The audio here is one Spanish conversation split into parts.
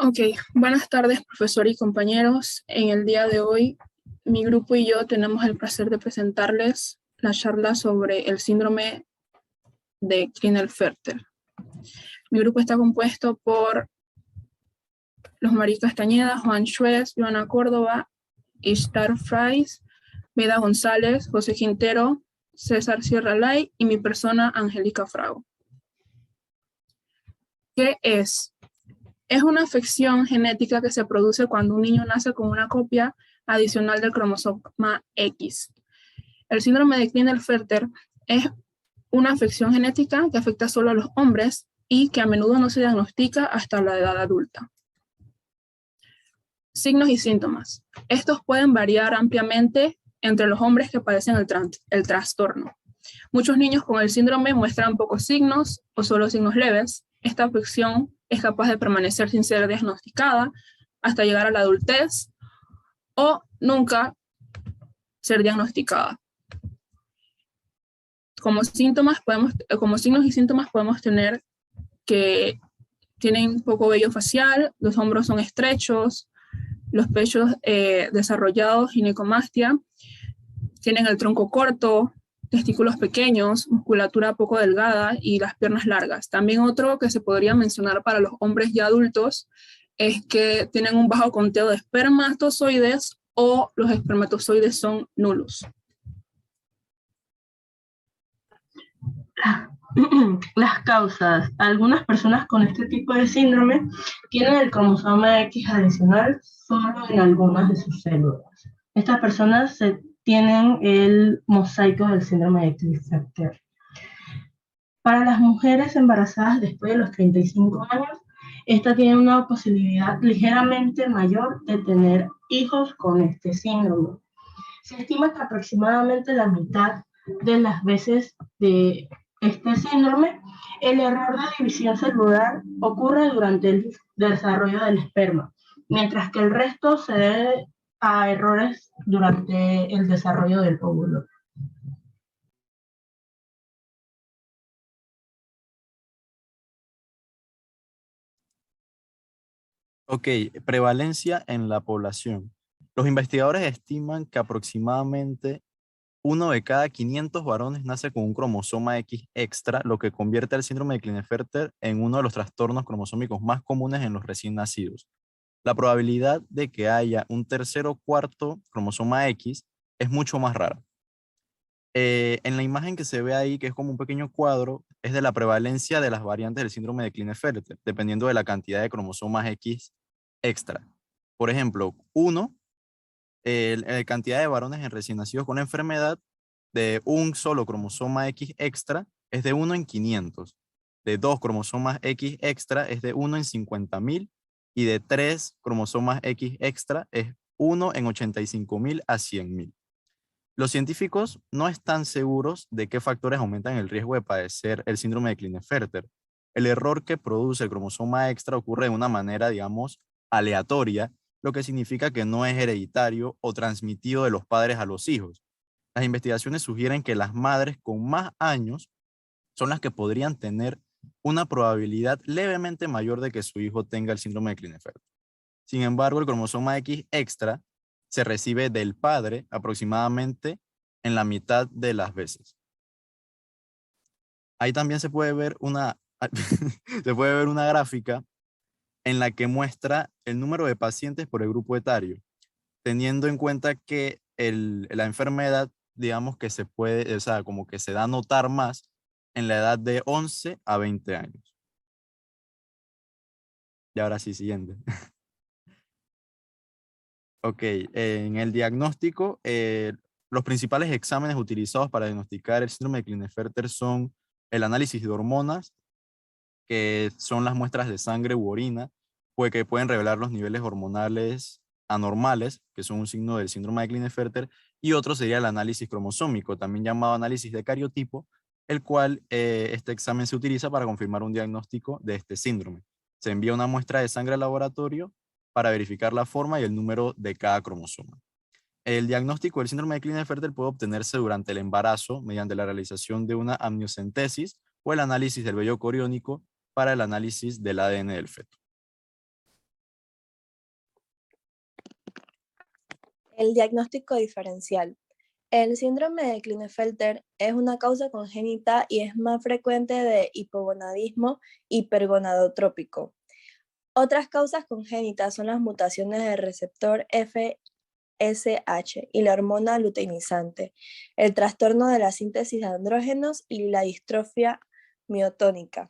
Ok, buenas tardes, profesor y compañeros. En el día de hoy, mi grupo y yo tenemos el placer de presentarles la charla sobre el síndrome de Klinefelter. Mi grupo está compuesto por los Marí Castañeda, Juan Schwez, Joana Córdoba, Ishtar Frais, Meda González, José Quintero, César Sierra Lay y mi persona, Angélica Frago. ¿Qué es? Es una afección genética que se produce cuando un niño nace con una copia adicional del cromosoma X. El síndrome de Klinefelter es una afección genética que afecta solo a los hombres y que a menudo no se diagnostica hasta la edad adulta. Signos y síntomas. Estos pueden variar ampliamente entre los hombres que padecen el trastorno. Muchos niños con el síndrome muestran pocos signos o solo signos leves. Esta afección es capaz de permanecer sin ser diagnosticada hasta llegar a la adultez o nunca ser diagnosticada. Como signos y síntomas podemos tener que tienen poco vello facial, los hombros son estrechos, los pechos desarrollados, ginecomastia, tienen el tronco corto, testículos pequeños, musculatura poco delgada y las piernas largas. También otro que se podría mencionar para los hombres ya adultos es que tienen un bajo conteo de espermatozoides o los espermatozoides son nulos. Las causas. Algunas personas con este tipo de síndrome tienen el cromosoma X adicional solo en algunas de sus células. Estas personas tienen el mosaico del síndrome de Klinefelter. Para las mujeres embarazadas después de los 35 años, esta tiene una posibilidad ligeramente mayor de tener hijos con este síndrome. Se estima que aproximadamente la mitad de las veces de este síndrome, el error de división celular ocurre durante el desarrollo del esperma, mientras que el resto se debe a errores durante el desarrollo del óvulo. Ok, prevalencia en la población. Los investigadores estiman que aproximadamente 1 de cada 500 varones nace con un cromosoma X extra, lo que convierte al síndrome de Klinefelter en uno de los trastornos cromosómicos más comunes en los recién nacidos. La probabilidad de que haya un tercer o cuarto cromosoma X es mucho más rara. En la imagen que se ve ahí, que es como un pequeño cuadro, es de la prevalencia de las variantes del síndrome de Klinefelter, dependiendo de la cantidad de cromosomas X extra. Por ejemplo, la cantidad de varones en recién nacidos con la enfermedad de un solo cromosoma X extra es de 1 en 500, de 2 cromosomas X extra es de 1 en 50.000 y de 3 cromosomas X extra es 1 en 85.000 a 100.000. Los científicos no están seguros de qué factores aumentan el riesgo de padecer el síndrome de Klinefelter. El error que produce el cromosoma extra ocurre de una manera, digamos, aleatoria, lo que significa que no es hereditario o transmitido de los padres a los hijos. Las investigaciones sugieren que las madres con más años son las que podrían tener una probabilidad levemente mayor de que su hijo tenga el síndrome de Klinefelter. Sin embargo, el cromosoma X extra se recibe del padre aproximadamente en la mitad de las veces. Ahí también se puede ver se puede ver una gráfica en la que muestra el número de pacientes por el grupo etario, teniendo en cuenta que la enfermedad, digamos que se puede, o sea, como que se da a notar más en la edad de 11 a 20 años. Y ahora sí, siguiente. Ok, en el diagnóstico, los principales exámenes utilizados para diagnosticar el síndrome de Klinefelter son el análisis de hormonas, que son las muestras de sangre u orina, pues que pueden revelar los niveles hormonales anormales, que son un signo del síndrome de Klinefelter, y otro sería el análisis cromosómico, también llamado análisis de cariotipo, el cual este examen se utiliza para confirmar un diagnóstico de este síndrome. Se envía una muestra de sangre al laboratorio para verificar la forma y el número de cada cromosoma. El diagnóstico del síndrome de Klinefelter puede obtenerse durante el embarazo mediante la realización de una amniocentesis o el análisis del vello coriónico para el análisis del ADN del feto. El diagnóstico diferencial. El síndrome de Klinefelter es una causa congénita y es más frecuente de hipogonadismo hipergonadotrópico. Otras causas congénitas son las mutaciones del receptor FSH y la hormona luteinizante, el trastorno de la síntesis de andrógenos y la distrofia miotónica.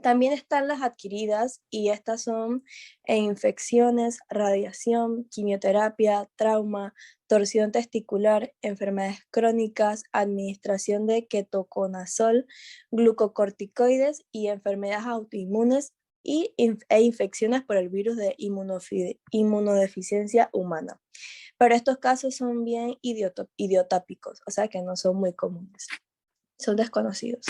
También están las adquiridas y estas son infecciones, radiación, quimioterapia, trauma, torsión testicular, enfermedades crónicas, administración de ketoconazol, glucocorticoides y enfermedades autoinmunes e infecciones por el virus de inmunodeficiencia humana. Pero estos casos son bien idiotápicos, o sea que no son muy comunes, son desconocidos.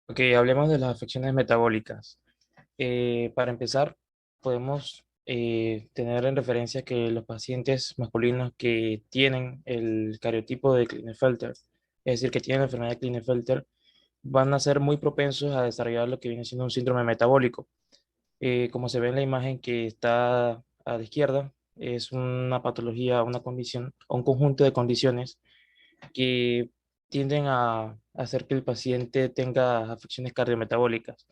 Ok, hablemos de las afecciones metabólicas. Para empezar, podemos tener en referencia que los pacientes masculinos que tienen el cariotipo de Klinefelter, es decir, que tienen la enfermedad de Klinefelter, van a ser muy propensos a desarrollar lo que viene siendo un síndrome metabólico. Como se ve en la imagen que está a la izquierda, es una patología, una condición, un conjunto de condiciones que tienden a hacer que el paciente tenga afecciones cardiometabólicas.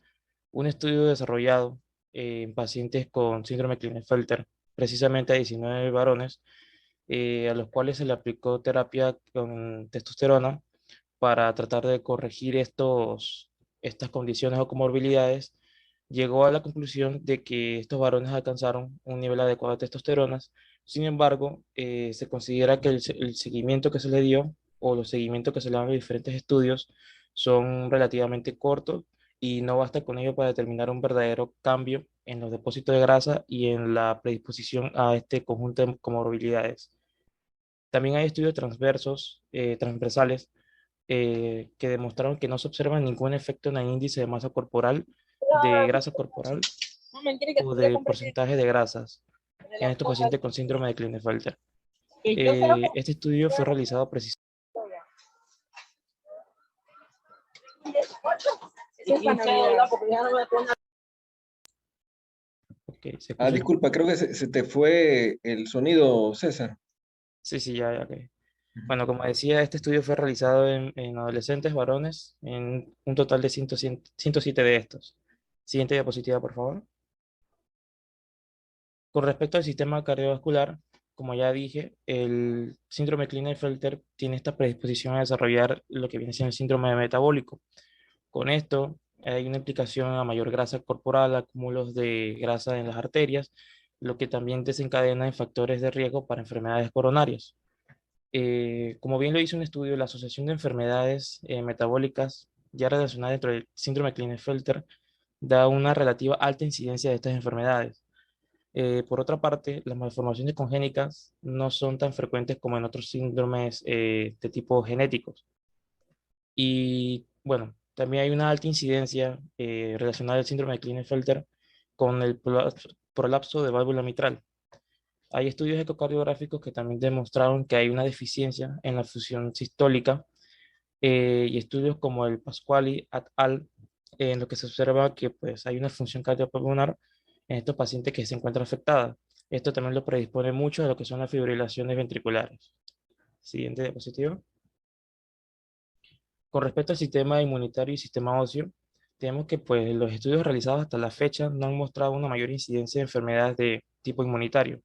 Un estudio desarrollado en pacientes con síndrome Klinefelter, precisamente a 19 varones, a los cuales se le aplicó terapia con testosterona para tratar de corregir estas condiciones o comorbilidades, llegó a la conclusión de que estos varones alcanzaron un nivel adecuado de testosterona. Sin embargo, se considera que el seguimiento que se le dio o los seguimientos que se le dan en diferentes estudios son relativamente cortos y no basta con ello para determinar un verdadero cambio en los depósitos de grasa y en la predisposición a este conjunto de comorbilidades. También hay estudios transversales, que demostraron que no se observa ningún efecto en el índice de masa corporal, de grasa corporal o del porcentaje de grasas en estos pacientes con síndrome de Klinefelter. Este estudio fue realizado precisamente. Okay, disculpa, creo que se te fue el sonido, César. Sí, ya, ok. Bueno, como decía, este estudio fue realizado en adolescentes varones, en un total de 107 de estos. Siguiente diapositiva, por favor. Con respecto al sistema cardiovascular, como ya dije, el síndrome Klinefelter tiene esta predisposición a desarrollar lo que viene siendo el síndrome metabólico. Con esto hay una implicación a mayor grasa corporal, acúmulos de grasa en las arterias, lo que también desencadena en factores de riesgo para enfermedades coronarias. Como bien lo hizo un estudio, la Asociación de Enfermedades Metabólicas ya relacionadas dentro del síndrome Klinefelter da una relativa alta incidencia de estas enfermedades. Por otra parte, las malformaciones congénitas no son tan frecuentes como en otros síndromes de tipo genéticos. Y bueno, también hay una alta incidencia relacionada al síndrome de Klinefelter con el prolapso de válvula mitral. Hay estudios ecocardiográficos que también demostraron que hay una deficiencia en la función sistólica, y estudios como el Pasquali et al, en lo que se observa que pues, hay una función cardiopulmonar en estos pacientes que se encuentran afectadas. Esto también lo predispone mucho a lo que son las fibrilaciones ventriculares. Siguiente diapositiva. Con respecto al sistema inmunitario y sistema óseo, tenemos que pues, los estudios realizados hasta la fecha no han mostrado una mayor incidencia de enfermedades de tipo inmunitario.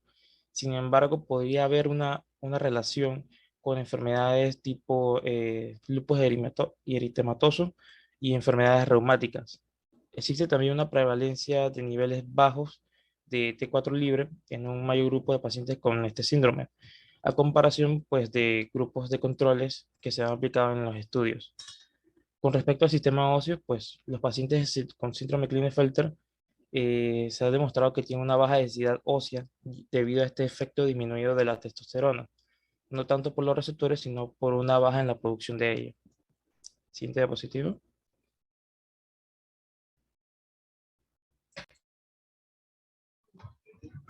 Sin embargo, podría haber una relación con enfermedades tipo lupus eritematoso y enfermedades reumáticas. Existe también una prevalencia de niveles bajos de T4 libre en un mayor grupo de pacientes con este síndrome, a comparación pues, de grupos de controles que se han aplicado en los estudios. Con respecto al sistema óseo, pues los pacientes con síndrome Klinefelter se ha demostrado que tienen una baja densidad ósea debido a este efecto disminuido de la testosterona, no tanto por los receptores, sino por una baja en la producción de ella. Siguiente diapositiva.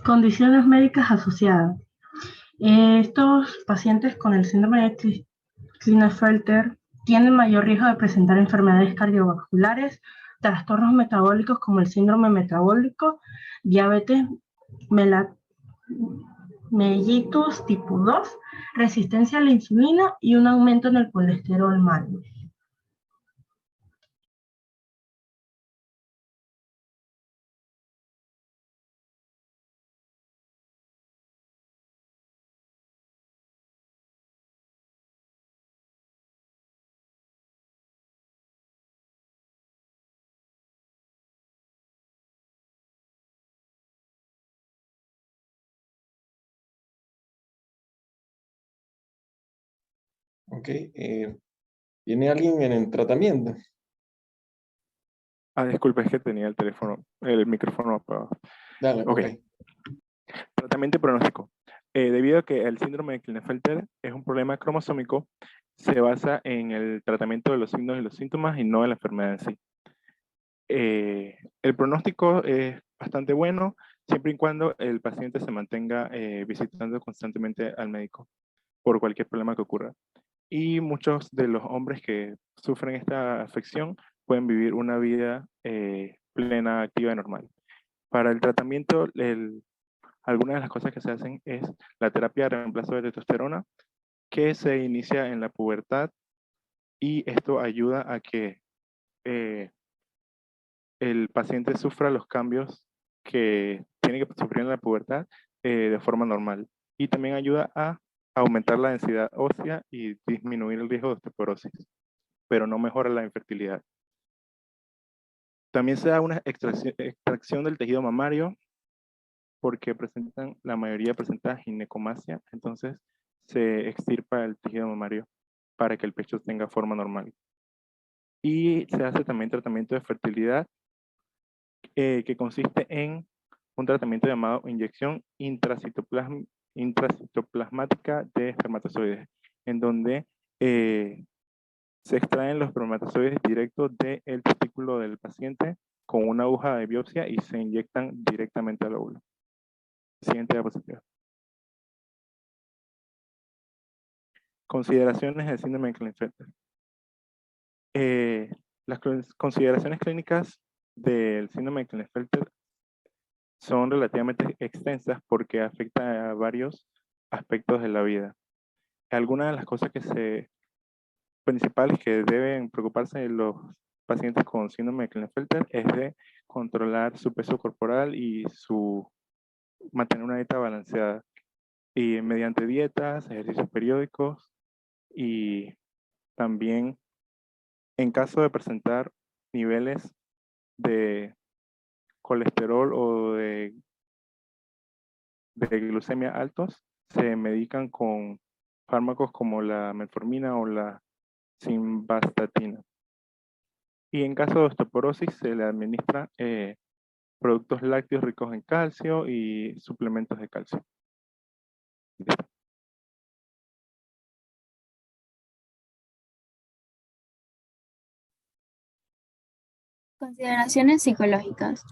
Condiciones médicas asociadas. Estos pacientes con el síndrome de Klinefelter tienen mayor riesgo de presentar enfermedades cardiovasculares, trastornos metabólicos como el síndrome metabólico, diabetes mellitus tipo 2, resistencia a la insulina y un aumento en el colesterol malo. Ok, ¿tiene alguien en el tratamiento? Disculpe, es que tenía el micrófono apagado. Dale, Ok. ok. Tratamiento y pronóstico. Debido a que el síndrome de Klinefelter es un problema cromosómico, se basa en el tratamiento de los signos y los síntomas y no en la enfermedad en sí. El pronóstico es bastante bueno siempre y cuando el paciente se mantenga visitando constantemente al médico por cualquier problema que ocurra. Y muchos de los hombres que sufren esta afección pueden vivir una vida plena, activa y normal. Para el tratamiento, algunas de las cosas que se hacen es la terapia de reemplazo de testosterona, que se inicia en la pubertad, y esto ayuda a que el paciente sufra los cambios que tiene que sufrir en la pubertad de forma normal. Y también ayuda a aumentar la densidad ósea y disminuir el riesgo de osteoporosis, pero no mejora la infertilidad. También se da una extracción del tejido mamario porque la mayoría presenta ginecomastia, entonces se extirpa el tejido mamario para que el pecho tenga forma normal. Y se hace también tratamiento de fertilidad que consiste en un tratamiento llamado inyección intracitoplasmática de espermatozoides, en donde se extraen los espermatozoides directos del testículo del paciente con una aguja de biopsia y se inyectan directamente al óvulo. Siguiente diapositiva. Consideraciones del síndrome de Klinefelter. Las consideraciones clínicas del síndrome de Klinefelter son relativamente extensas porque afecta a varios aspectos de la vida. Algunas de las cosas principales que deben preocuparse los pacientes con síndrome de Klinefelter es de controlar su peso corporal y mantener una dieta balanceada, y mediante dietas, ejercicios periódicos, y también en caso de presentar niveles de colesterol o de glucemia altos, se medican con fármacos como la metformina o la simvastatina. Y en caso de osteoporosis se le administra productos lácteos ricos en calcio y suplementos de calcio. Consideraciones psicológicas.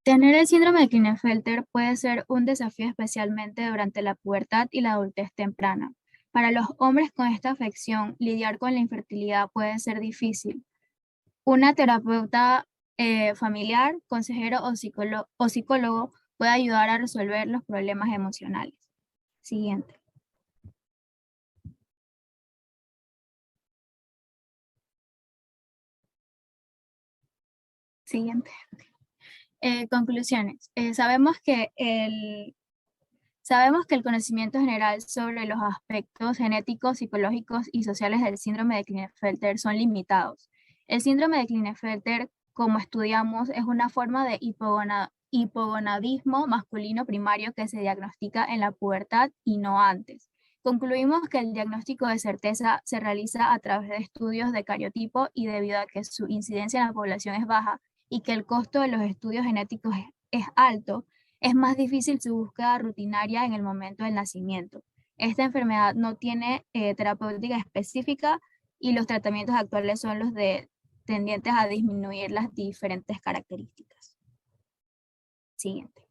Tener el síndrome de Klinefelter puede ser un desafío especialmente durante la pubertad y la adultez temprana. Para los hombres con esta afección, lidiar con la infertilidad puede ser difícil. Una terapeuta familiar, consejero o psicólogo puede ayudar a resolver los problemas emocionales. Siguiente. Siguiente. Conclusiones. Sabemos que el conocimiento general sobre los aspectos genéticos, psicológicos y sociales del síndrome de Klinefelter son limitados. El síndrome de Klinefelter, como estudiamos, es una forma de hipogonadismo masculino primario que se diagnostica en la pubertad y no antes. Concluimos que el diagnóstico de certeza se realiza a través de estudios de cariotipo, y debido a que su incidencia en la población es baja y que el costo de los estudios genéticos es alto, es más difícil su búsqueda rutinaria en el momento del nacimiento. Esta enfermedad no tiene terapéutica específica y los tratamientos actuales son los tendientes a disminuir las diferentes características. Siguiente.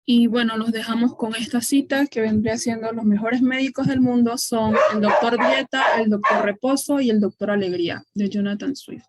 Y bueno, los dejamos con esta cita que vendría siendo: los mejores médicos del mundo son el doctor Dieta, el doctor Reposo y el doctor Alegría, de Jonathan Swift.